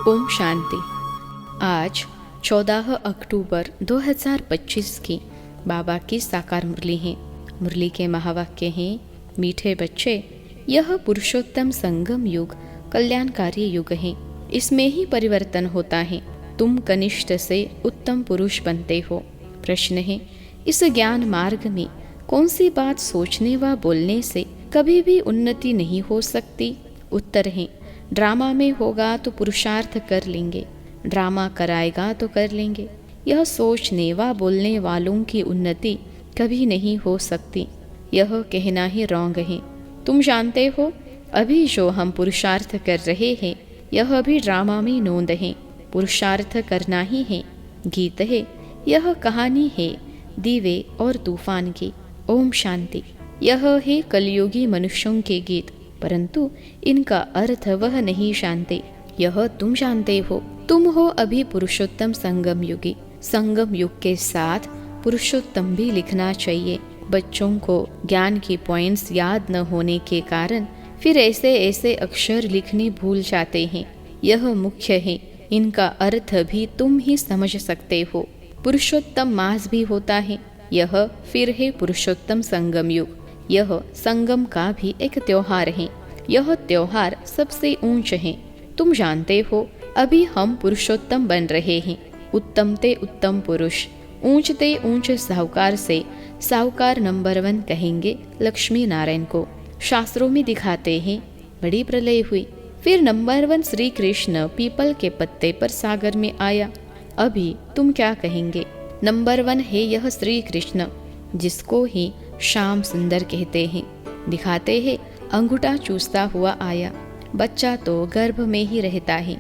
ओम शांति। आज 14 अक्टूबर 2025 की बाबा की साकार मुरली है। मुरली के महावाक्य हैं, मीठे बच्चे, यह पुरुषोत्तम संगम युग कल्याणकारी युग है। इसमें ही परिवर्तन होता है। तुम कनिष्ठ से उत्तम पुरुष बनते हो। प्रश्न है, इस ज्ञान मार्ग में कौन सी बात सोचने व बोलने से कभी भी उन्नति नहीं हो सकती? उत्तर है, ड्रामा में होगा तो पुरुषार्थ कर लेंगे, ड्रामा कराएगा तो कर लेंगे। यह सोचने व बोलने वालों की उन्नति कभी नहीं हो सकती। यह कहना ही रॉन्ग है। तुम जानते हो, अभी जो हम पुरुषार्थ कर रहे हैं यह भी ड्रामा में नोंद है। पुरुषार्थ करना ही है। गीत है, यह कहानी है दीवे और तूफान की। ओम शांति। यह है कलयुगी मनुष्यों के गीत, परंतु इनका अर्थ वह नहीं जानते। यह तुम जानते हो। तुम हो अभी पुरुषोत्तम संगम युगी। संगम युग के साथ पुरुषोत्तम भी लिखना चाहिए। बच्चों को ज्ञान की पॉइंट्स याद न होने के कारण फिर ऐसे ऐसे अक्षर लिखने भूल जाते हैं। यह मुख्य है। इनका अर्थ भी तुम ही समझ सकते हो। पुरुषोत्तम मास भी होता है। यह फिर है पुरुषोत्तम संगम युग। यह संगम का भी एक त्योहार है। यह त्योहार सबसे ऊंच है। तुम जानते हो, अभी हम पुरुषोत्तम बन रहे हैं। उत्तम ते उत्तम पुरुष, ऊंच ते ऊंच साहूकार से साहूकार नंबर 1 कहेंगे लक्ष्मी नारायण को। शास्त्रों में दिखाते हैं, बड़ी प्रलय हुई, फिर नंबर 1 श्री कृष्ण पीपल के पत्ते पर सागर में आया। अभी तुम क्या कहेंगे? नंबर 1 है यह श्री कृष्ण, जिसको ही श्याम सुंदर कहते हैं। दिखाते हैं, अंगूठा चूसता हुआ आया। बच्चा तो गर्भ में ही रहता है,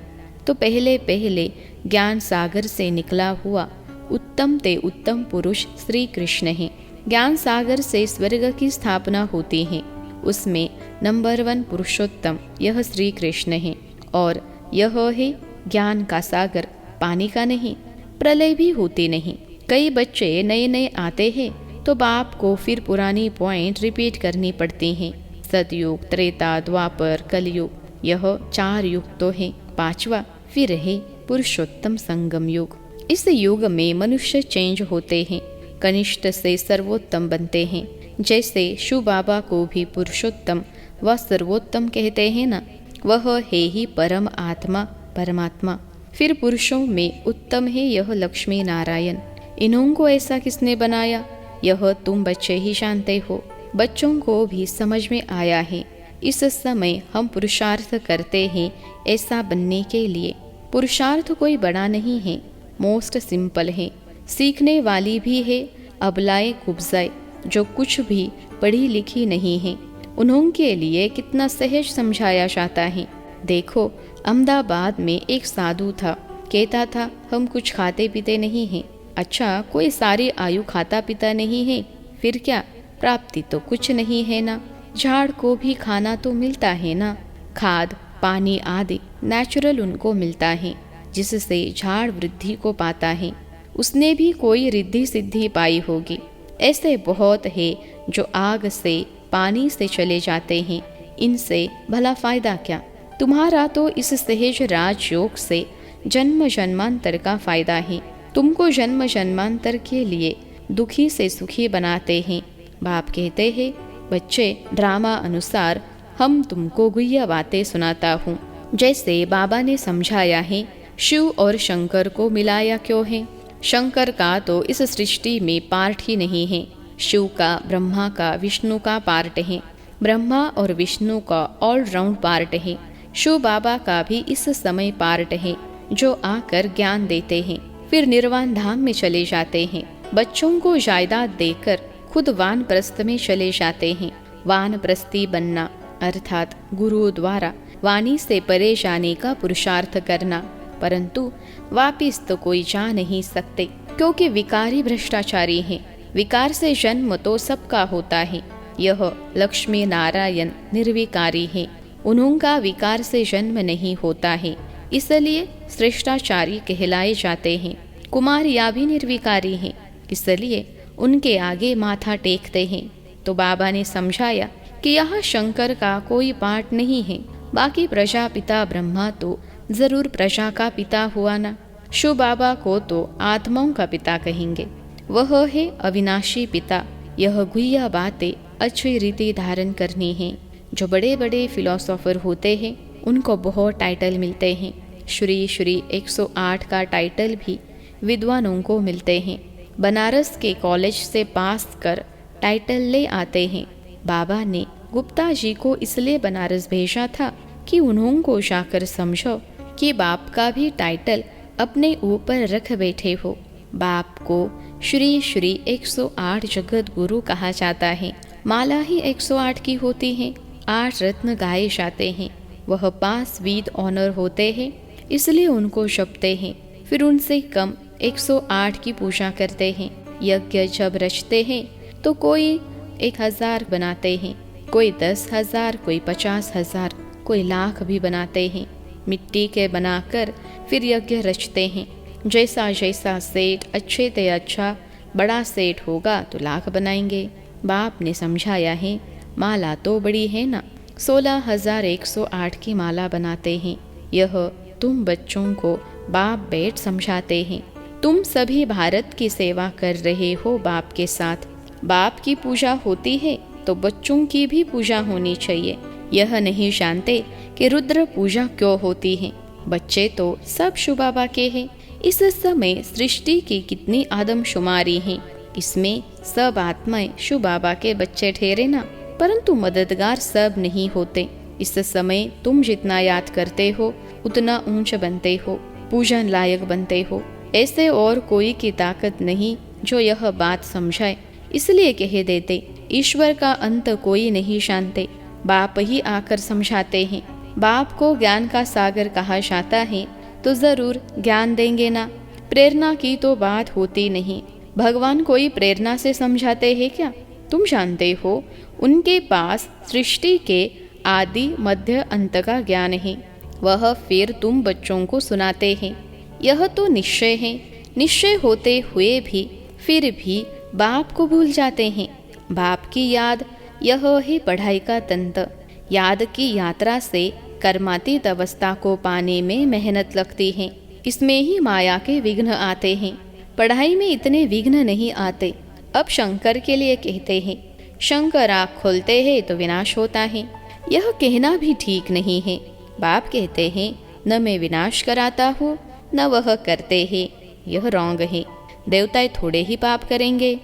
तो पहले पहले ज्ञान सागर से निकला हुआ उत्तम ते उत्तम पुरुष श्री कृष्ण है। ज्ञान सागर से स्वर्ग की स्थापना होती है। उसमें नंबर 1 पुरुषोत्तम यह श्री कृष्ण है। और यह है ज्ञान का सागर, पानी का नहीं। प्रलय भी होती नहीं। कई बच्चे नए नए आते हैं तो बाप को फिर पुरानी पॉइंट रिपीट करनी पड़ती हैं। सतयुग, त्रेता, द्वापर, कलयुग, यह 4 युग तो है। 5वां फिर है पुरुषोत्तम संगम युग। इस युग में मनुष्य चेंज होते हैं, कनिष्ठ से सर्वोत्तम बनते हैं। जैसे शिव बाबा को भी पुरुषोत्तम व सर्वोत्तम कहते हैं ना, वह है ही परम आत्मा, परमात्मा। फिर पुरुषों में उत्तम है यह लक्ष्मी नारायण। इन्हों को ऐसा किसने बनाया? यह तुम बच्चे ही जानते हो। बच्चों को भी समझ में आया है। इस समय हम पुरुषार्थ करते हैं ऐसा बनने के लिए। पुरुषार्थ कोई बड़ा नहीं है, मोस्ट सिंपल है। सीखने वाली भी है अबलाए कुब्जाए, जो कुछ भी पढ़ी लिखी नहीं है। उन्हों के लिए कितना सहज समझाया जाता है। देखो, अहमदाबाद में एक साधु था, कहता था हम कुछ खाते पीते नहीं हैं। अच्छा, कोई सारी आयु खाता पीता नहीं है, फिर क्या? प्राप्ति तो कुछ नहीं है ना। झाड़ को भी खाना तो मिलता है ना। खाद, पानी आदि नेचुरल उनको मिलता है, जिससे झाड़ वृद्धि को पाता है। उसने भी कोई रिद्धि सिद्धि पाई होगी। ऐसे बहुत है जो आग से पानी से चले जाते हैं। इनसे भला फायदा क्या? तुम्हारा तो इस सहज राजयोग से जन्म जन्मांतर का फायदा है। तुमको जन्म जन्मांतर के लिए दुखी से सुखी बनाते हैं। बाप कहते हैं, बच्चे, ड्रामा अनुसार हम तुमको गुह्य बातें सुनाता हूँ। जैसे बाबा ने समझाया है, शिव और शंकर को मिलाया क्यों है? शंकर का तो इस सृष्टि में पार्ट ही नहीं है। शिव का, ब्रह्मा का, विष्णु का पार्ट है। ब्रह्मा और विष्णु का ऑलराउंड पार्ट है। शिव बाबा का भी इस समय पार्ट है, जो आकर ज्ञान देते हैं, फिर निर्वाण धाम में चले जाते हैं। बच्चों को जायदाद देकर खुद वानप्रस्थ में चले जाते हैं। वानप्रस्थी बनना अर्थात गुरु द्वारा वाणी से परे जाने का पुरुषार्थ करना, परंतु वापिस तो कोई जा नहीं सकते, क्योंकि विकारी भ्रष्टाचारी हैं। विकार से जन्म तो सबका होता है। यह लक्ष्मी नारायण निर्विकारी है। उनका विकार से जन्म नहीं होता है, इसलिए श्रेष्ठाचारी कहलाए जाते हैं। कुमारियाँ भी निर्विकारी हैं, इसलिए उनके आगे माथा टेकते हैं। तो बाबा ने समझाया कि यह शंकर का कोई पार्ट नहीं है। बाकी प्रजापिता ब्रह्मा तो जरूर प्रजा का पिता हुआ ना। शिव बाबा को तो आत्माओं का पिता कहेंगे, वह है अविनाशी पिता। यह गुह्य बातें अच्छी रीति धारण करनी है। जो बड़े बड़े फिलोसोफर होते हैं उनको बहुत टाइटल मिलते हैं। श्री श्री 108 का टाइटल भी विद्वानों को मिलते हैं। बनारस के कॉलेज से पास कर टाइटल ले आते हैं। बाबा ने गुप्ता जी को इसलिए बनारस भेजा था कि उन्होंने को जाकर समझो कि बाप का भी टाइटल अपने ऊपर रख बैठे हो। बाप को श्री श्री 108 जगत गुरु कहा जाता है। माला ही 108 की होती है। 8 रत्न गाए जाते हैं। वह 5 वेद ऑनर होते हैं, इसलिए उनको जपते हैं। फिर उनसे कम 108 की पूजा करते हैं। यज्ञ जब रचते हैं तो कोई 1000 बनाते हैं, कोई 10,000, कोई 50,000, कोई लाख भी बनाते हैं। मिट्टी के बनाकर फिर यज्ञ रचते हैं। जैसा जैसा सेठ अच्छे से अच्छा बड़ा सेठ होगा तो लाख बनाएंगे। बाप ने समझाया है, माला तो बड़ी है ना, 16,108 की माला बनाते हैं। यह तुम बच्चों को बाप बैठ समझाते हैं। तुम सभी भारत की सेवा कर रहे हो बाप के साथ। बाप की पूजा होती है तो बच्चों की भी पूजा होनी चाहिए। यह नहीं जानते कि रुद्र पूजा क्यों होती है। बच्चे तो सब शिव बाबा के हैं। इस समय सृष्टि की कितनी आदमशुमारी है, इसमें सब आत्माएं शिव बाबा के बच्चे ठहरे ना, परंतु मददगार सब नहीं होते। इस समय तुम जितना याद करते हो उतना ऊंच बनते हो, पूजन लायक बनते हो। ऐसे और कोई की ताकत नहीं जो यह बात समझाए, इसलिए कह देते ईश्वर का अंत कोई नहीं जानते। बाप ही आकर समझाते हैं। बाप को ज्ञान का सागर कहा जाता है तो जरूर ज्ञान देंगे ना। प्रेरणा की तो बात होती नहीं। भगवान कोई प्रेरणा से समझाते हैं क्या? तुम जानते हो उनके पास सृष्टि के आदि मध्य अंत का ज्ञान है। वह फिर तुम बच्चों को सुनाते हैं। यह तो निश्चय है। निश्चय होते हुए भी फिर भी बाप को भूल जाते हैं। बाप की याद यह है पढ़ाई का तंत्र। याद की यात्रा से कर्मातीत अवस्था को पाने में मेहनत लगती है। इसमें ही माया के विघ्न आते हैं। पढ़ाई में इतने विघ्न नहीं आते। अब शंकर के लिए कहते हैं, शंकर आँख खोलते हैं तो विनाश होता है। यह कहना भी ठीक नहीं है। बाप कहते हैं, न मैं विनाश कराता हूँ न वह करते हैं। यह रॉन्ग है। देवताएं थोड़े ही पाप करेंगे।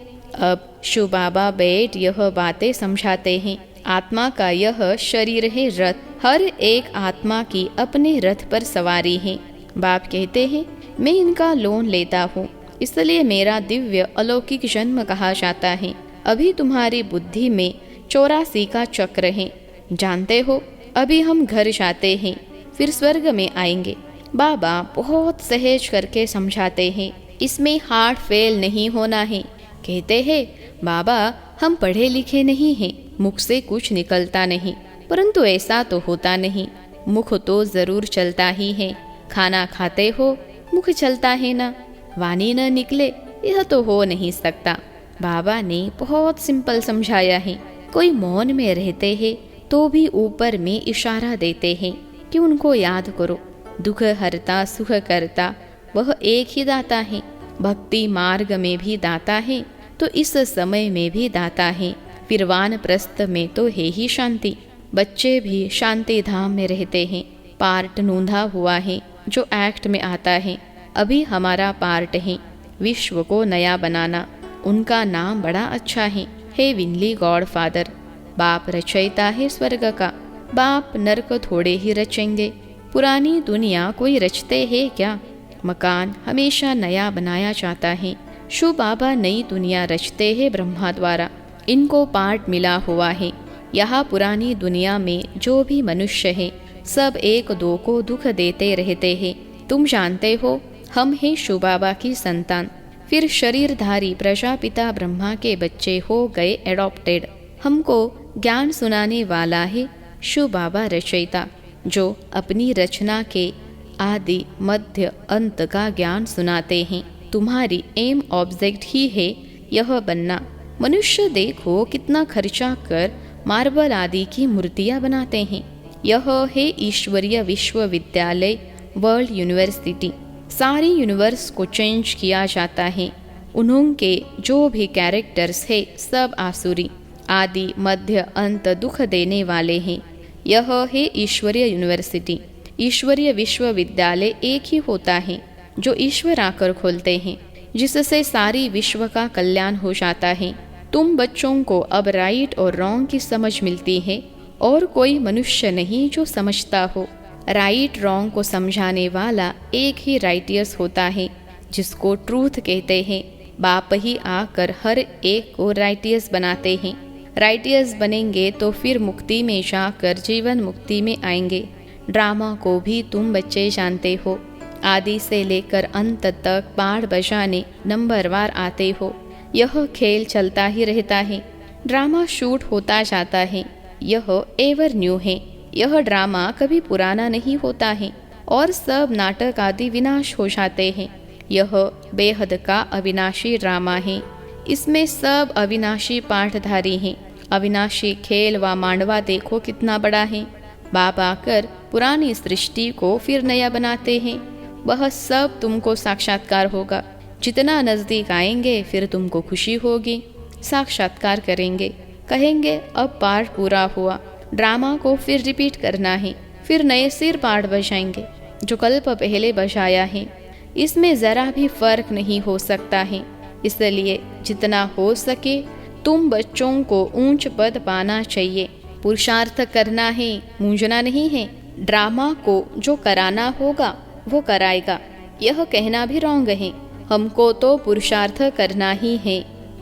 अब शिव बाबा बैठ यह बातें समझाते हैं। आत्मा का यह शरीर है रथ। हर एक आत्मा की अपने रथ पर सवारी है। बाप कहते हैं, मैं इनका लोन लेता हूँ, इसलिए मेरा दिव्य अलौकिक जन्म कहा जाता है। अभी तुम्हारी बुद्धि में 84 का चक्र है। जानते हो, अभी हम घर जाते हैं, फिर स्वर्ग में आएंगे। बाबा बहुत सहज करके समझाते हैं। इसमें हार्ट फेल नहीं होना है। कहते हैं, बाबा हम पढ़े लिखे नहीं हैं, मुख से कुछ निकलता नहीं। परंतु ऐसा तो होता नहीं। मुख तो जरूर चलता ही है। खाना खाते हो, मुख चलता है ना। वाणी न निकले, यह तो हो नहीं सकता। बाबा ने बहुत सिंपल समझाया है। कोई मौन में रहते हैं तो भी ऊपर में इशारा देते हैं कि उनको याद करो। दुख हरता सुख करता वह एक ही दाता है। भक्ति मार्ग में भी दाता है तो इस समय में भी दाता है। फिर वानप्रस्थ में तो है ही शांति। बच्चे भी शांति धाम में रहते हैं। पार्ट नूंधा हुआ है जो एक्ट में आता है। अभी हमारा पार्ट है विश्व को नया बनाना। उनका नाम बड़ा अच्छा है, हेविनली गॉड फादर। बाप रचयिता है स्वर्ग का। बाप नरक थोड़े ही रचेंगे। पुरानी दुनिया कोई रचते है क्या? मकान हमेशा नया बनाया जाता है। शिव बाबा नई दुनिया रचते हैं ब्रह्मा द्वारा। इनको पार्ट मिला हुआ है। यहाँ पुरानी दुनिया में जो भी मनुष्य है सब एक दो को दुख देते रहते हैं। तुम जानते हो हम हैं शिव बाबा की संतान। फिर शरीरधारी प्रजापिता ब्रह्मा के बच्चे हो गए एडॉप्टेड। हमको ज्ञान सुनाने वाला है शिव बाबा रचयिता, जो अपनी रचना के आदि मध्य अंत का ज्ञान सुनाते हैं। तुम्हारी एम ऑब्जेक्ट ही है यह बनना। मनुष्य देखो कितना खर्चा कर मार्बल आदि की मूर्तियां बनाते हैं। यह है ईश्वरीय विश्वविद्यालय वर्ल्ड यूनिवर्सिटी। सारी यूनिवर्स को चेंज किया जाता है। उन्होंने जो भी कैरेक्टर्स है सब आसुरी, आदि मध्य अंत दुख देने वाले हैं। यह है ईश्वरीय यूनिवर्सिटी। ईश्वरीय विश्वविद्यालय एक ही होता है जो ईश्वर आकर खोलते हैं, जिससे सारी विश्व का कल्याण हो जाता है। तुम बच्चों को अब राइट और रॉन्ग की समझ मिलती है, और कोई मनुष्य नहीं जो समझता हो। राइट रॉन्ग को समझाने वाला एक ही राइटियस होता है, जिसको ट्रूथ कहते हैं। बाप ही आकर हर एक को राइटियस बनाते हैं। राइटियस बनेंगे तो फिर मुक्ति में जाकर जीवन मुक्ति में आएंगे। ड्रामा को भी तुम बच्चे जानते हो। आदि से लेकर अंत तक बाड़ बजाने नंबरवार आते हो। यह खेल चलता ही रहता है। ड्रामा शूट होता जाता है। यह एवर न्यू है। यह ड्रामा कभी पुराना नहीं होता है, और सब नाटक आदि विनाश हो जाते हैं। यह बेहद का अविनाशी ड्रामा है। इसमें सब अविनाशी पाठधारी हैं। अविनाशी खेल व मांडवा देखो कितना बड़ा है। बाप आकर पुरानी सृष्टि को फिर नया बनाते हैं। वह सब तुमको साक्षात्कार होगा। जितना नजदीक आएंगे फिर तुमको खुशी होगी। साक्षात्कार करेंगे, कहेंगे अब पाठ पूरा हुआ। ड्रामा को फिर रिपीट करना है। फिर नए सिर पाठ बजाएंगे जो कल्प पहले बजाया है। इसमें जरा भी फर्क नहीं हो सकता है। इसलिए जितना हो सके तुम बच्चों को ऊंच पद पाना चाहिए। पुरुषार्थ करना है, मूंझना नहीं है। ड्रामा को जो कराना होगा वो कराएगा, यह कहना भी रॉन्ग है। हमको तो पुरुषार्थ करना ही है।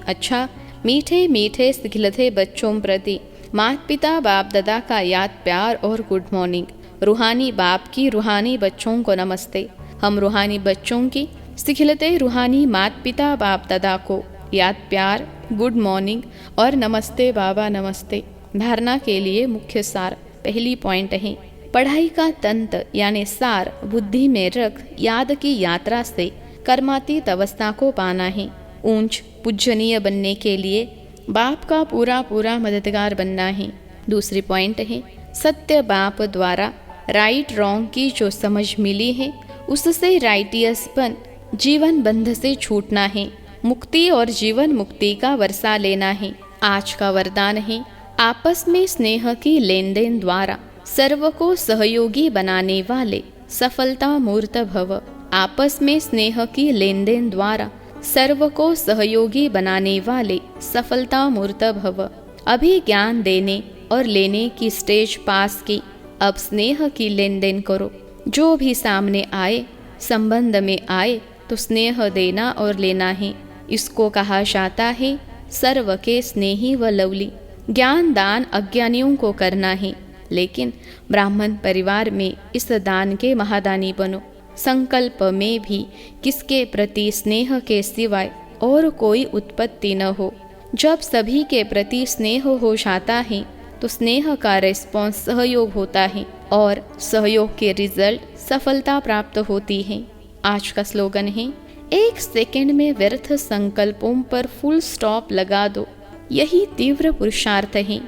अच्छा, मीठे मीठे सिखलते बच्चों प्रति माता पिता बाप दादा का याद प्यार और गुड मॉर्निंग। रूहानी बाप की रूहानी बच्चों को नमस्ते। हम रूहानी बच्चों की सिखलते रूहानी माता पिता बाप दादा को याद प्यार, गुड मॉर्निंग और नमस्ते बाबा नमस्ते। धारणा के लिए मुख्य सार पहली पॉइंट है, पढ़ाई का तंत्र यानी सार बुद्धि में रख याद की यात्रा से कर्मातीत अवस्था को पाना है। ऊंच पूजनीय बनने के लिए बाप का पूरा पूरा मददगार बनना है। दूसरी पॉइंट है, सत्य बाप द्वारा राइट रॉन्ग की जो समझ मिली है उससे राइटियसपन जीवन बंध से छूटना है। मुक्ति और जीवन मुक्ति का वर्षा लेना है। आज का वरदान है, आपस में स्नेह की लेन देन द्वारा सर्व को सहयोगी बनाने वाले सफलता मूर्त भव। आपस में स्नेह की लेन देन द्वारा सर्व को सहयोगी बनाने वाले सफलता मूर्त भव। अभी ज्ञान देने और लेने की स्टेज पास की, अब स्नेह की लेन देन करो। जो भी सामने आए, संबंध में आए तो स्नेह देना और लेना है। इसको कहा जाता है सर्व के स्नेही व लवली। ज्ञान दान अज्ञानियों को करना है, लेकिन ब्राह्मण परिवार में इस दान के महादानी बनो। संकल्प में भी किसके प्रति स्नेह के सिवाय और कोई उत्पत्ति न हो। जब सभी के प्रति स्नेह हो जाता है तो स्नेह का रिस्पॉन्स सहयोग होता है, और सहयोग के रिजल्ट सफलता प्राप्त होती है। आज का स्लोगन है, एक सेकंड में व्यर्थ संकल्पों पर फुल स्टॉप लगा दो, यही तीव्र पुरुषार्थ है।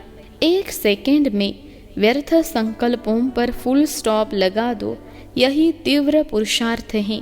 एक सेकंड में व्यर्थ संकल्पों पर फुल स्टॉप लगा दो, यही तीव्र पुरुषार्थ है।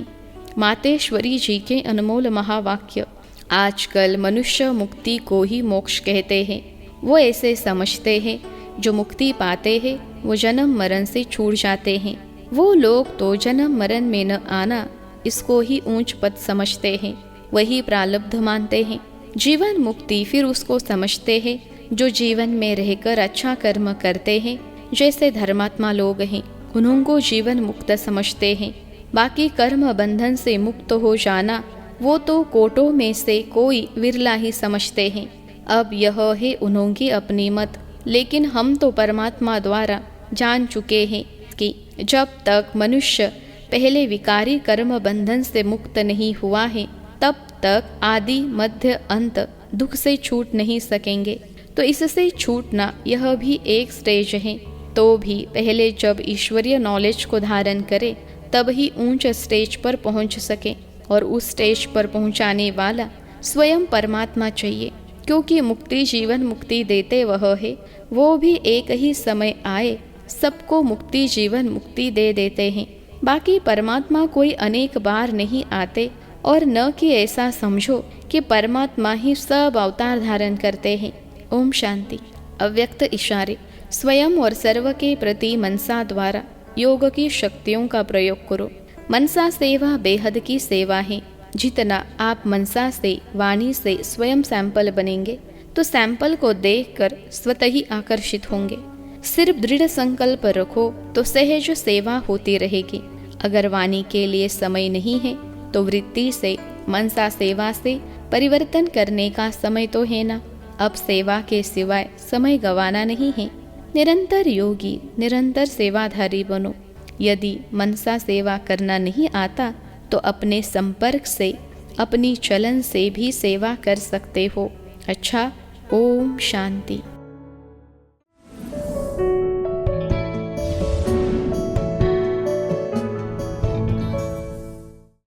मातेश्वरी जी के अनमोल महावाक्य। आजकल मनुष्य मुक्ति को ही मोक्ष कहते हैं। वो ऐसे समझते हैं जो मुक्ति पाते हैं वो जन्म मरण से छूट जाते हैं। वो लोग तो जन्म मरण में न आना इसको ही ऊंच पद समझते हैं, वही प्रारब्ध मानते हैं। जीवन मुक्ति फिर उसको समझते हैं जो जीवन में रहकर अच्छा कर्म करते हैं। जैसे धर्मात्मा लोग हैं उनको जीवन मुक्त समझते हैं। बाकी कर्म बंधन से मुक्त हो जाना वो तो कोटों में से कोई विरला ही समझते हैं। अब यह है उन्होंने अपनी मत, लेकिन हम तो परमात्मा द्वारा जान चुके हैं कि जब तक मनुष्य पहले विकारी कर्म बंधन से मुक्त नहीं हुआ है तब तक आदि मध्य अंत दुख से छूट नहीं सकेंगे। तो इससे छूटना यह भी एक स्टेज है। तो भी पहले जब ईश्वरीय नॉलेज को धारण करे तब ही ऊंच स्टेज पर पहुंच सके, और उस स्टेज पर पहुंचाने वाला स्वयं परमात्मा चाहिए, क्योंकि मुक्ति जीवन मुक्ति देते वह है। वो भी एक ही समय आए सबको मुक्ति जीवन मुक्ति दे देते हैं। बाकी परमात्मा कोई अनेक बार नहीं आते, और न कि ऐसा समझो कि परमात्मा ही सब अवतार धारण करते हैं। ओम शांति। अव्यक्त इशारे। स्वयं और सर्व के प्रति मनसा द्वारा योग की शक्तियों का प्रयोग करो। मनसा सेवा बेहद की सेवा है। जितना आप मनसा से, वाणी से स्वयं सैंपल बनेंगे तो सैंपल को देखकर स्वतः ही आकर्षित होंगे। सिर्फ दृढ़ संकल्प रखो तो सहज सेवा होती रहेगी। अगर वाणी के लिए समय नहीं है तो वृत्ति से, मनसा सेवा से परिवर्तन करने का समय तो है ना। अब सेवा के सिवाय समय गंवाना नहीं है। निरंतर योगी, निरंतर सेवाधारी बनो। यदि मनसा सेवा करना नहीं आता तो अपने संपर्क से, अपनी चलन से भी सेवा कर सकते हो। अच्छा, ओम शांति।